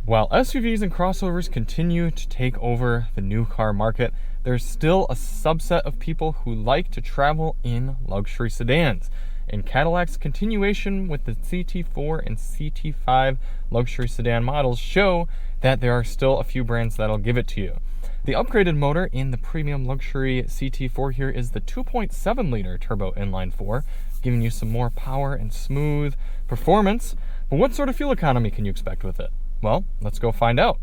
While SUVs and crossovers continue to take over the new car market, there's still a subset of people who like to travel in luxury sedans. And Cadillac's continuation with the CT4 and CT5 luxury sedan models show that there are still a few brands that'll give it to you. The upgraded motor in the premium luxury CT4 here is the 2.7 liter turbo inline-4, giving you some more power and smooth performance. But what sort of fuel economy can you expect with it? Well, let's go find out.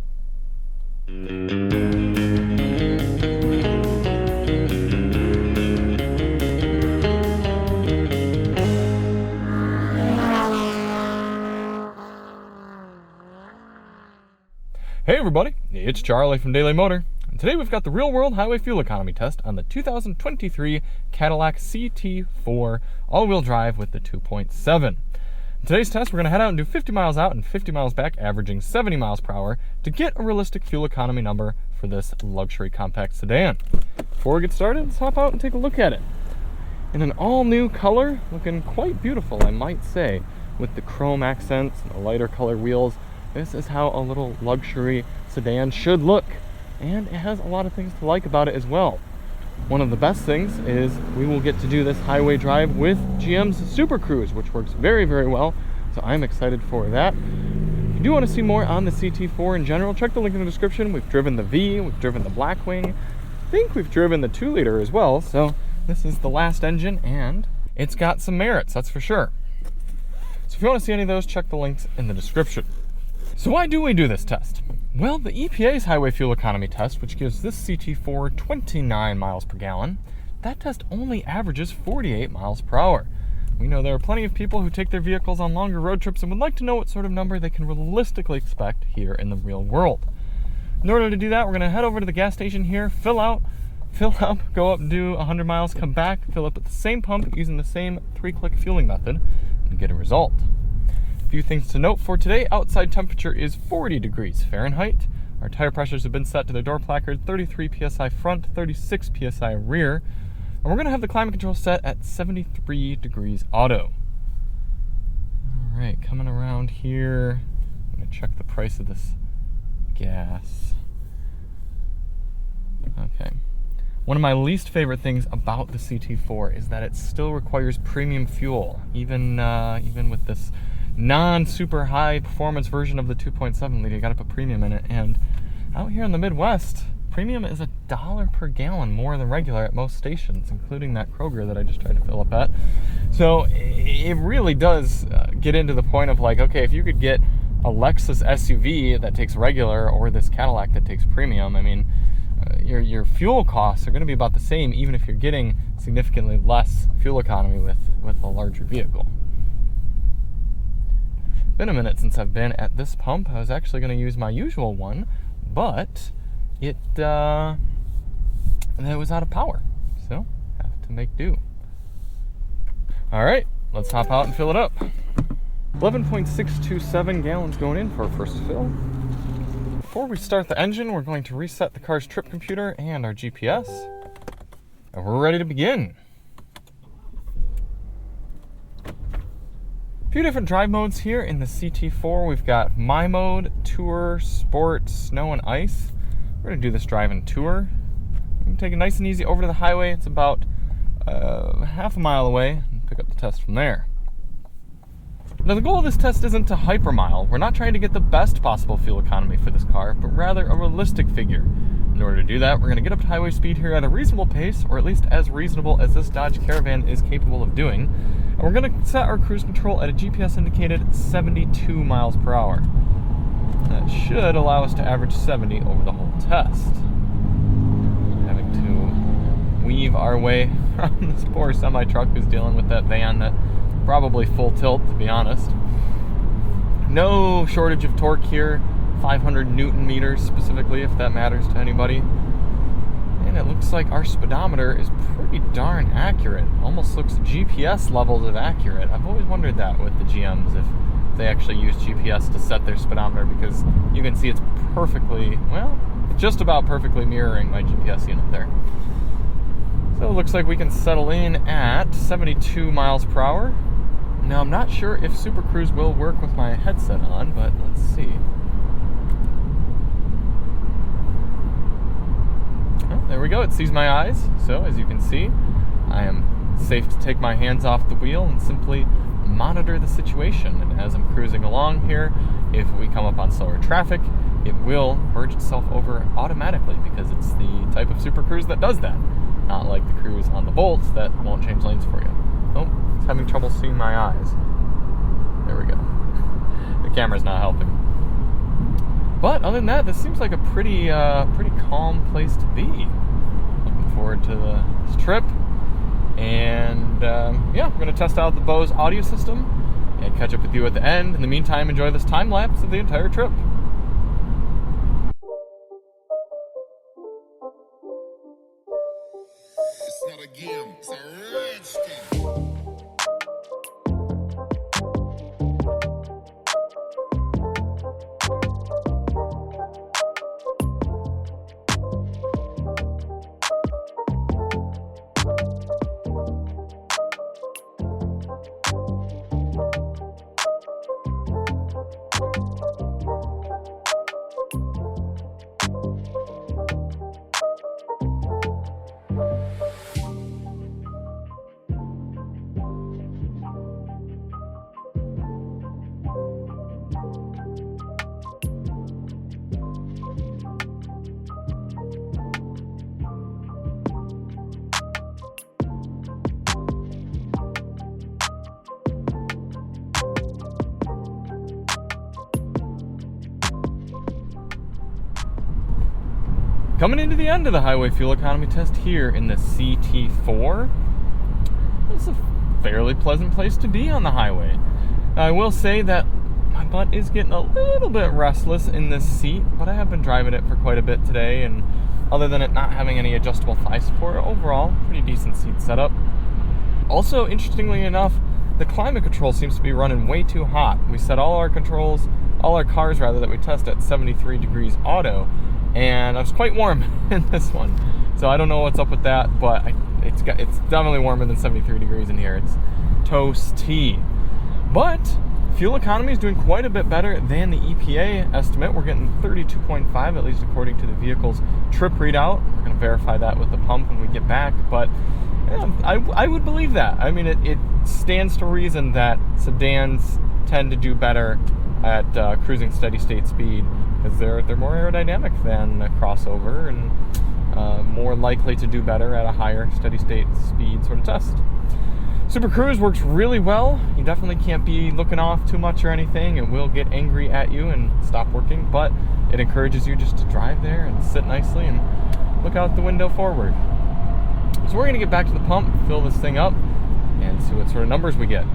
Hey everybody, it's Charlie from Daily Motor, and today we've got the real-world highway fuel economy test on the 2023 Cadillac CT4 all-wheel drive with the 2.7. In today's test, we're going to head out and do 50 miles out and 50 miles back, averaging 70 miles per hour to get a realistic fuel economy number for this luxury compact sedan. Before we get started, let's hop out and take a look at it. In an all-new color, looking quite beautiful, I might say, with the chrome accents and the lighter color wheels. This is how a little luxury sedan should look, and it has a lot of things to like about it as well. One of the best things is we will get to do this highway drive with GM's Super Cruise, which works very, very well, so I'm excited for that. If you do want to see more on the CT4 in general, check the link in the description. We've driven the V, we've driven the Blackwing, I think we've driven the 2-liter as well, so this is the last engine, and it's got some merits, that's for sure. So if you want to see any of those, check the links in the description. So why do we do this test? Well, the EPA's highway fuel economy test, which gives this CT4 29 miles per gallon, that test only averages 48 miles per hour. We know there are plenty of people who take their vehicles on longer road trips and would like to know what sort of number they can realistically expect here in the real world. In order to do that, we're going to head over to the gas station here, fill up, go up and do 100 miles, come back, fill up at the same pump using the same 3-click fueling method, and get a result. Few things to note for today. Outside temperature is 40 degrees Fahrenheit. Our tire pressures have been set to their door placard, 33 psi front, 36 psi rear. And we're going to have the climate control set at 73 degrees auto. All right, coming around here, I'm going to check the price of this gas. Okay. One of my least favorite things about the CT4 is that it still requires premium fuel, even with this non-super high performance version of the 2.7 liter. You gotta put premium in it, and out here in the Midwest, premium is $1 per gallon more than regular at most stations, including that Kroger that I just tried to fill up at. So it really does get into the point of like, okay, if you could get a Lexus SUV that takes regular or this Cadillac that takes premium, I mean, your fuel costs are going to be about the same, even if you're getting significantly less fuel economy with a larger vehicle. Been a minute since I've been at this pump. I was actually going to use my usual one, but it was out of power, so have to make do. All right, let's hop out and fill it up. 11.627 gallons going in for our first fill. Before we start the engine, we're going to reset the car's trip computer and our GPS, and we're ready to begin. A few different drive modes here in the CT4. We've got My Mode, Tour, Sport, Snow and Ice. We're going to do this drive in Tour. We can take it nice and easy over to the highway. It's about half a mile away, and pick up the test from there. Now the goal of this test isn't to hypermile. We're not trying to get the best possible fuel economy for this car, but rather a realistic figure. In order to do that, we're going to get up to highway speed here at a reasonable pace, or at least as reasonable as this Dodge Caravan is capable of doing. And we're going to set our cruise control at a GPS indicated 72 miles per hour. That should allow us to average 70 over the whole test. We're having to weave our way around this poor semi-truck who's dealing with that van that probably full tilt, to be honest. No shortage of torque here, 500 Newton meters specifically, if that matters to anybody. And it looks like our speedometer is pretty darn accurate. Almost looks GPS levels of accurate. I've always wondered that with the GMs, if they actually use GPS to set their speedometer, because you can see it's perfectly, well, just about perfectly mirroring my GPS unit there. So it looks like we can settle in at 72 miles per hour. Now I'm not sure if Super Cruise will work with my headset on, but let's see. So it sees my eyes. So as you can see, I am safe to take my hands off the wheel and simply monitor the situation. And as I'm cruising along here, if we come up on slower traffic, it will merge itself over automatically because it's the type of Super Cruise that does that. Not like the Cruise on the Bolts that won't change lanes for you. Oh, it's having trouble seeing my eyes. There we go. The camera's not helping. But other than that, this seems like a pretty calm place to be. Looking forward to this trip. And yeah, we're going to test out the Bose audio system and catch up with you at the end. In the meantime, enjoy this time lapse of the entire trip. It's not a game, it's a rich thing. Coming into the end of the highway fuel economy test here in the CT4, it's a fairly pleasant place to be on the highway. Now, I will say that my butt is getting a little bit restless in this seat, but I have been driving it for quite a bit today, and other than it not having any adjustable thigh support, overall, pretty decent seat setup. Also, interestingly enough, the climate control seems to be running way too hot. We set all our cars that we test at 73 degrees auto, and I was quite warm in this one. So I don't know what's up with that, but it's definitely warmer than 73 degrees in here. It's toasty. But fuel economy is doing quite a bit better than the EPA estimate. We're getting 32.5, at least according to the vehicle's trip readout. We're going to verify that with the pump when we get back, but yeah, I would believe that. I mean, it stands to reason that sedans tend to do better at cruising steady state speed because they're more aerodynamic than a crossover and more likely to do better at a higher steady state speed sort of test. Super Cruise works really well. You definitely can't be looking off too much or anything. It will get angry at you and stop working, but it encourages you just to drive there and sit nicely and look out the window forward. So we're going to get back to the pump, fill this thing up, and see what sort of numbers we get.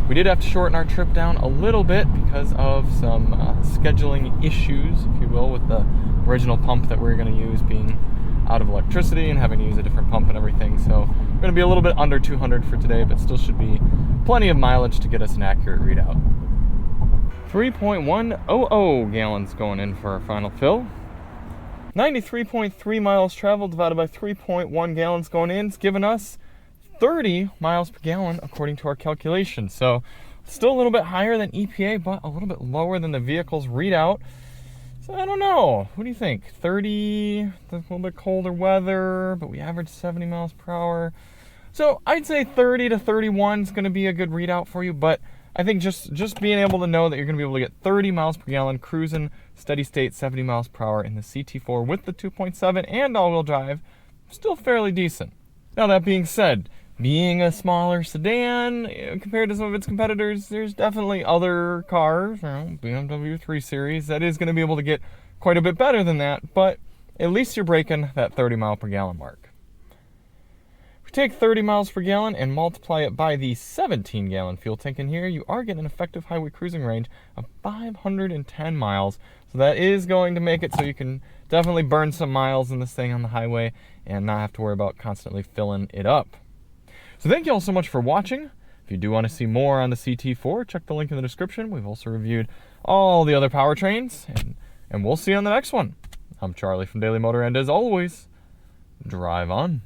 We did have to shorten our trip down a little bit because of some scheduling issues, if you will, with the original pump that we were going to use being out of electricity and having to use a different pump and everything. So we're going to be a little bit under 200 for today, but still should be plenty of mileage to get us an accurate readout. 3.100 gallons going in for our final fill. 93.3 miles traveled divided by 3.1 gallons going in is giving us 30 miles per gallon according to our calculations. So still a little bit higher than EPA, but a little bit lower than the vehicle's readout. So I don't know. What do you think? 30, a little bit colder weather, but we average 70 miles per hour. So I'd say 30 to 31 is going to be a good readout for you, but I think just being able to know that you're going to be able to get 30 miles per gallon cruising steady state 70 miles per hour in the CT4 with the 2.7 and all-wheel drive, still fairly decent. Now that being said, being a smaller sedan compared to some of its competitors, there's definitely other cars, BMW 3 Series, that is going to be able to get quite a bit better than that, but at least you're breaking that 30 mile per gallon mark. If we take 30 miles per gallon and multiply it by the 17 gallon fuel tank in here, you are getting an effective highway cruising range of 510 miles. So that is going to make it so you can definitely burn some miles in this thing on the highway and not have to worry about constantly filling it up. So thank you all so much for watching. If you do want to see more on the CT4, check the link in the description. We've also reviewed all the other powertrains, and we'll see you on the next one. I'm Charlie from Daily Motor, and as always, drive on.